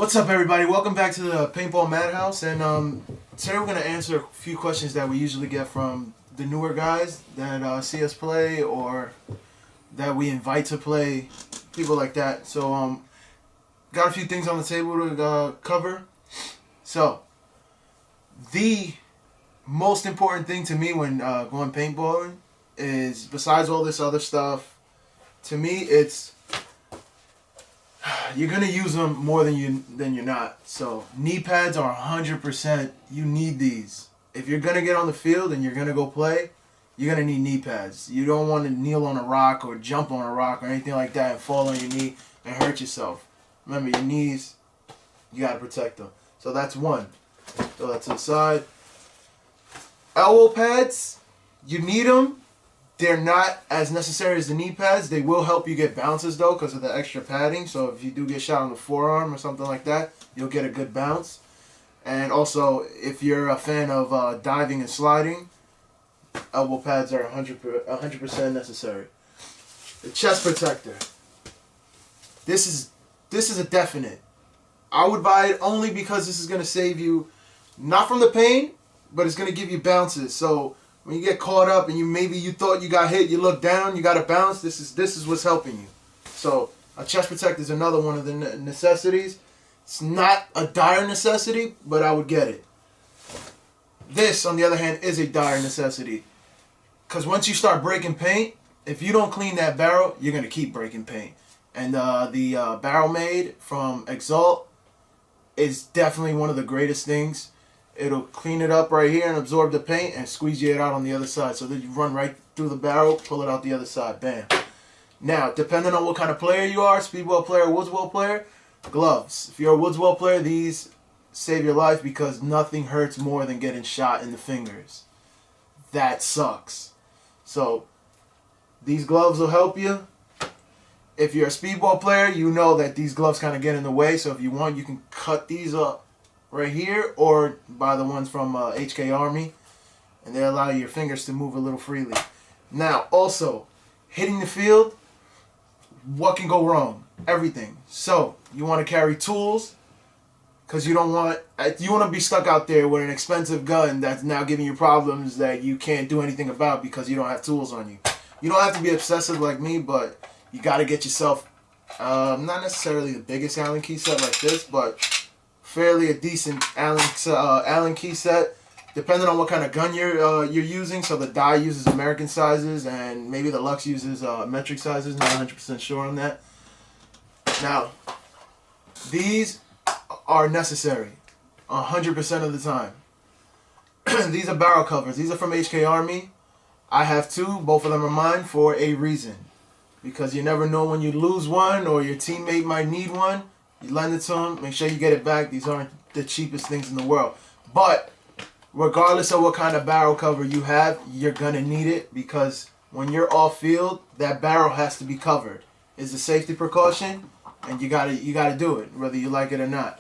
What's up, everybody? Welcome back to the Paintball Madhouse, and today we're going to answer a few questions that we usually get from the newer guys that see us play or that we invite to play, people like that. So, got a few things on the table to cover. So, the most important thing to me when going paintballing is, besides all this other stuff, to me it's you're gonna use them more than you're not. So knee pads are 100%. You need these if you're gonna get on the field and you're gonna go play. You're gonna need knee pads. You don't want to kneel on a rock or jump on a rock or anything like that and fall on your knee and hurt yourself. Remember, your knees, you gotta protect them. So that's one. So that's to the side. Elbow pads, you need them. They're not as necessary as the knee pads. They will help you get bounces though because of the extra padding. So if you do get shot on the forearm or something like that, you'll get a good bounce. And also, if you're a fan of diving and sliding, elbow pads are 100% necessary. The chest protector. This is a definite. I would buy it only because this is going to save you, not from the pain, but it's going to give you bounces. So when you get caught up and you thought you got hit, you look down, you got to bounce. This is what's helping you. So a chest protector is another one of the necessities. It's not a dire necessity, but I would get it. This, on the other hand, is a dire necessity. Because once you start breaking paint, if you don't clean that barrel, you're going to keep breaking paint. And the barrel made from Exalt is definitely one of the greatest things. It'll clean it up right here and absorb the paint and squeeze it out on the other side. So that you run right through the barrel, pull it out the other side, bam. Now, depending on what kind of player you are, speedball player, woodswell player, gloves. If you're a woodswell player, these save your life because nothing hurts more than getting shot in the fingers. That sucks. So, these gloves will help you. If you're a speedball player, you know that these gloves kind of get in the way. So if you want, you can cut these up right here or buy the ones from HK Army, and they allow your fingers to move a little freely. Now, also, hitting the field, what can go wrong? Everything. So you want to carry tools because you want to be stuck out there with an expensive gun that's now giving you problems that you can't do anything about because you don't have tools on you. You don't have to be obsessive like me, but you got to get yourself not necessarily the biggest Allen key set like this, but fairly a decent Allen key set, depending on what kind of gun you're using. So the die uses American sizes, and maybe the Lux uses metric sizes. Not 100% sure on that. Now, these are necessary 100% of the time. These are barrel covers. These are from HK Army. I have two. Both of them are mine for a reason, because you never know when you lose one or your teammate might need one. You lend it to them, make sure you get it back. These aren't the cheapest things in the world. But regardless of what kind of barrel cover you have, you're going to need it because when you're off field, that barrel has to be covered. It's a safety precaution, and you gotta do it, whether you like it or not.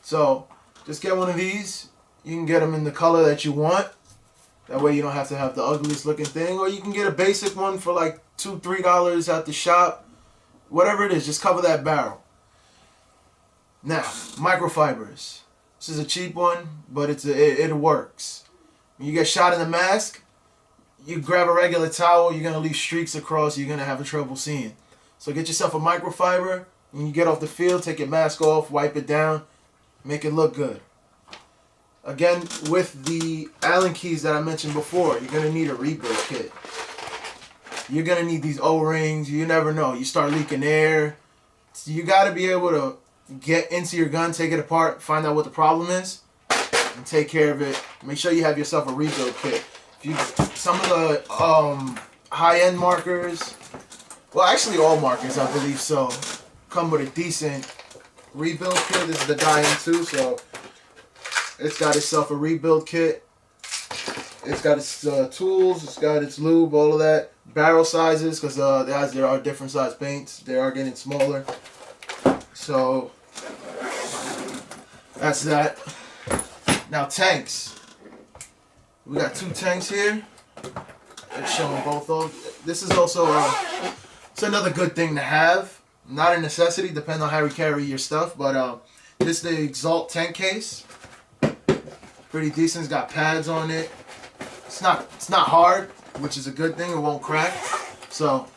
So just get one of these. You can get them in the color that you want. That way you don't have to have the ugliest looking thing. Or you can get a basic one for like $2, $3 at the shop. Whatever it is, just cover that barrel. Now, microfibers. This is a cheap one, but it works. When you get shot in the mask, you grab a regular towel, you're going to leave streaks across, you're going to have trouble seeing. So get yourself a microfiber. When you get off the field, take your mask off, wipe it down, make it look good. Again, with the Allen keys that I mentioned before, you're going to need a rebuild kit. You're going to need these O-rings. You never know. You start leaking air. So you got to be able to get into your gun, take it apart, find out what the problem is, and take care of it. Make sure you have yourself a rebuild kit. Some of the high-end markers, well, actually all markers, I believe so, come with a decent rebuild kit. This is the Diane 2, so it's got itself a rebuild kit. It's got its tools, it's got its lube, all of that. Barrel sizes, because as there are different size paints, they are getting smaller. So that's that. Now tanks. We got two tanks here. It's showing both of them. This is also it's another good thing to have. Not a necessity, depending on how you carry your stuff, but This is the Exalt tank case. Pretty decent. It's got pads on it. It's not hard, which is a good thing. It won't crack. So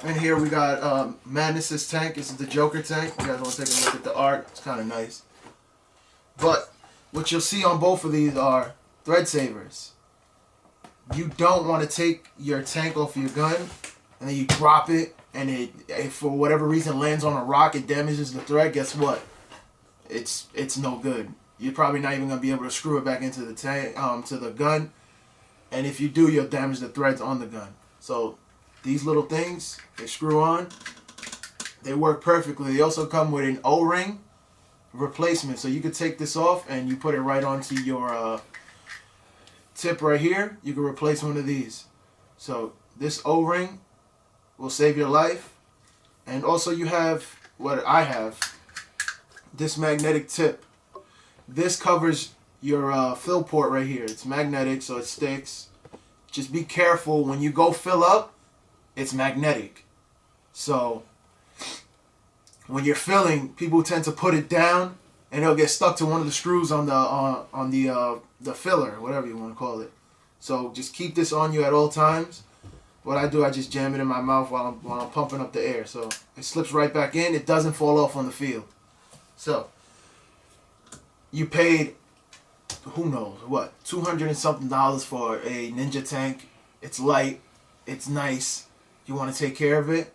in here we got Madness's tank. This is the Joker tank. You guys want to take a look at the art? It's kind of nice. But what you'll see on both of these are thread savers. You don't want to take your tank off your gun and then you drop it and it for whatever reason lands on a rock, it damages the thread. Guess what? It's no good. You're probably not even gonna be able to screw it back into the tank, to the gun. And if you do, you'll damage the threads on the gun. So these little things, they screw on. They work perfectly. They also come with an O-ring replacement, so you could take this off and you put it right onto your tip right here. You can replace one of these. So this O-ring will save your life. And also you have what I have, this magnetic tip. This covers your fill port right here. It's magnetic, so it sticks. Just be careful when you go fill up, it's magnetic. So when you're filling, people tend to put it down and it'll get stuck to one of the screws on the filler, whatever you want to call it. So just keep this on you at all times. What I do, I just jam it in my mouth while I'm pumping up the air. So it slips right back in. It doesn't fall off on the field. So you paid, who knows what, $200 and something for a Ninja tank. It's light. It's nice. You want to take care of it,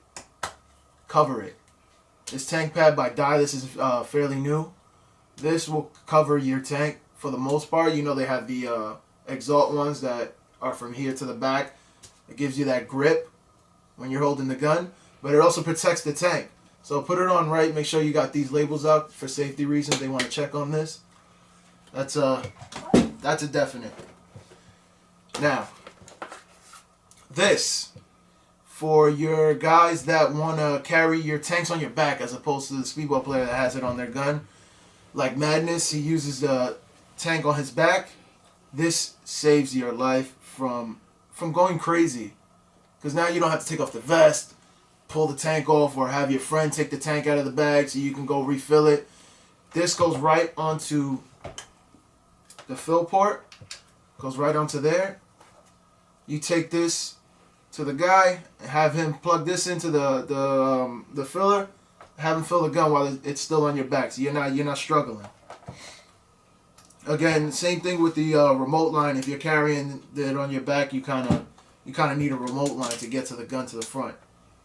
cover it. This tank pad by Dye, this is fairly new. This will cover your tank for the most part. You know they have the Exalt ones that are from here to the back. It gives you that grip when you're holding the gun, but it also protects the tank. So put it on right. Make sure you got these labels up for safety reasons. They want to check on this. That's a definite. Now, this, for your guys that want to carry your tanks on your back as opposed to the speedball player that has it on their gun. Like Madness, he uses the tank on his back. This saves your life from going crazy. Because now you don't have to take off the vest, pull the tank off, or have your friend take the tank out of the bag so you can go refill it. This goes right onto the fill port. Goes right onto there. You take this to the guy and have him plug this into the filler. Have him fill the gun while it's still on your back, so you're not struggling. Again, same thing with the remote line. If you're carrying it on your back, you kind of need a remote line to get to the gun to the front.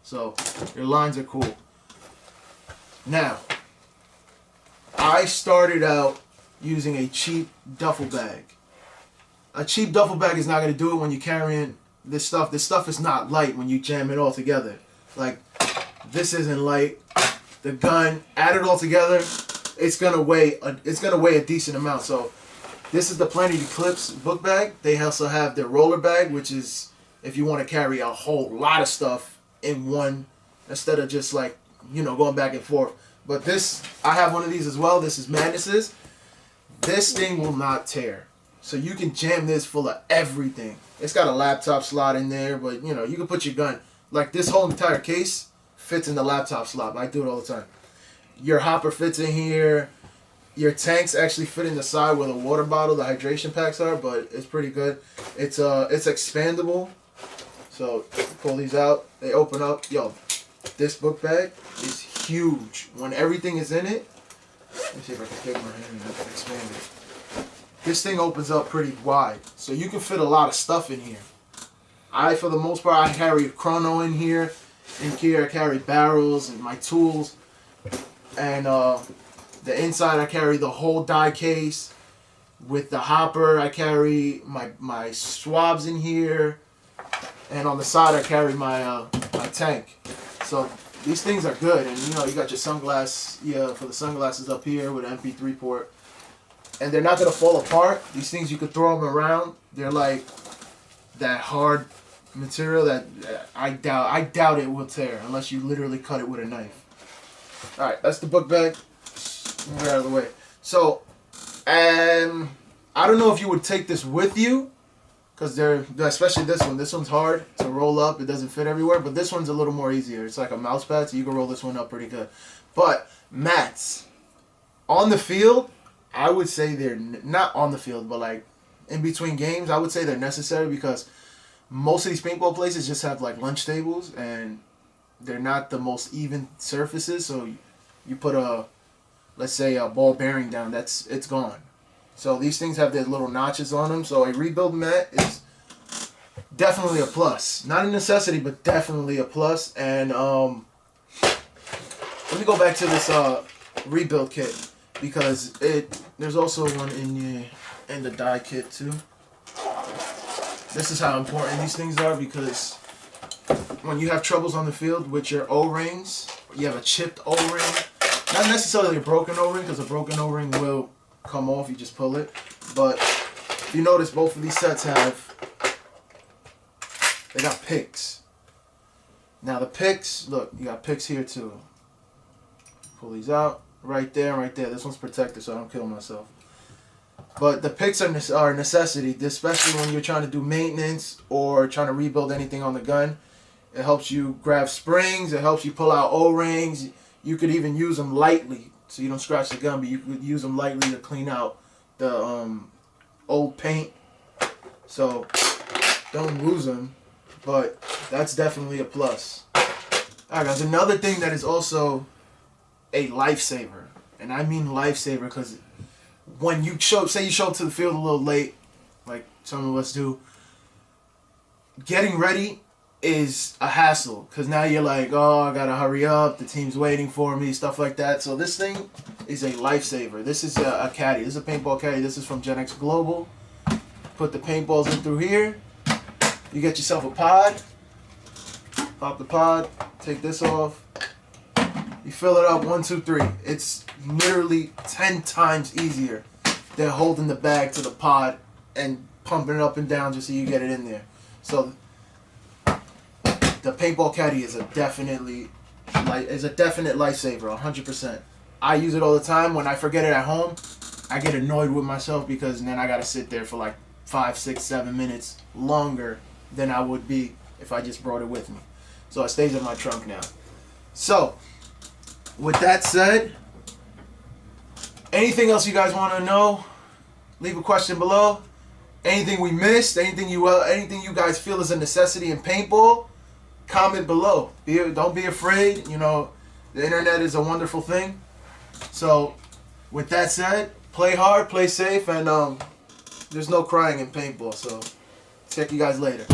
So your lines are cool. Now, I started out using a cheap duffel bag. A cheap duffel bag is not going to do it when you're carrying this stuff. This stuff is not light when you jam it all together. Like, this isn't light. The gun, add it all together, it's gonna weigh a decent amount. So this is the Planet Eclipse book bag. They also have their roller bag, which is if you want to carry a whole lot of stuff in one instead of just like, you know, going back and forth. But this, I have one of these as well. This is Madness's. This thing will not tear. So you can jam this full of everything. It's got a laptop slot in there, but you know, you can put your gun, like this whole entire case fits in the laptop slot. I do it all the time. Your hopper fits in here. Your tanks actually fit in the side where the water bottle, the hydration packs are, but it's pretty good. It's expandable. So pull these out. They open up. Yo, this book bag is huge. When everything is in it, let me see if I can take my hand and expand it. This thing opens up pretty wide, so you can fit a lot of stuff in here. For the most part, I carry a chrono in here. In here, I carry barrels and my tools. And the inside, I carry the whole die case. With the hopper, I carry my swabs in here. And on the side, I carry my tank. So these things are good. And you know, you got your sunglass, for the sunglasses up here with an MP3 port. And they're not going to fall apart. These things, you could throw them around. They're like that hard material that I doubt it will tear unless you literally cut it with a knife. Alright, that's the book bag. Move it out of the way. So, I don't know if you would take this with you, because they're, especially this one. This one's hard to roll up. It doesn't fit everywhere, but this one's a little more easier. It's like a mouse pad, so you can roll this one up pretty good. But mats. On the field, I would say they're not on the field, but like in between games, I would say they're necessary because most of these paintball places just have like lunch tables and they're not the most even surfaces. So you put let's say a ball bearing down, it's gone. So these things have their little notches on them. So a rebuild mat is definitely a plus. Not a necessity, but definitely a plus. And let me go back to this rebuild kit because there's also one in the die kit too. This is how important these things are because when you have troubles on the field with your O-rings, you have a chipped O-ring, not necessarily a broken O-ring because a broken O-ring will come off, you just pull it. But if you notice, both of these sets they got picks. Now the picks, look, you got picks here too. Pull these out, right there and right there. This one's protected so I don't kill myself. But the picks are a necessity, especially when you're trying to do maintenance or trying to rebuild anything on the gun. It helps you grab springs, it helps you pull out O-rings. You could even use them lightly so you don't scratch the gun, but you could use them lightly to clean out the old paint. So don't lose them, but that's definitely a plus. Alright guys, another thing that is also a lifesaver, and I mean lifesaver because when you say you show up to the field a little late, like some of us do, getting ready is a hassle because now you're like, oh, I gotta hurry up, the team's waiting for me, stuff like that. So this thing is a lifesaver. This is a caddy. This is a paintball caddy. This is from Gen X Global. Put the paintballs in through here. You get yourself a pod. Pop the pod. Take this off. You fill it up 1, 2, 3. It's literally 10 times easier than holding the bag to the pod and pumping it up and down just so you get it in there. So the Paintball Caddy is a definite lifesaver, 100%. I use it all the time. When I forget it at home, I get annoyed with myself because then I gotta sit there for like 5, 6, 7 minutes longer than I would be if I just brought it with me. So it stays in my trunk now. So with that said, anything else you guys want to know? Leave a question below. Anything we missed? Anything you guys feel is a necessity in paintball? Comment below. Don't be afraid. You know, the internet is a wonderful thing. So, with that said, play hard, play safe, and there's no crying in paintball. So, check you guys later.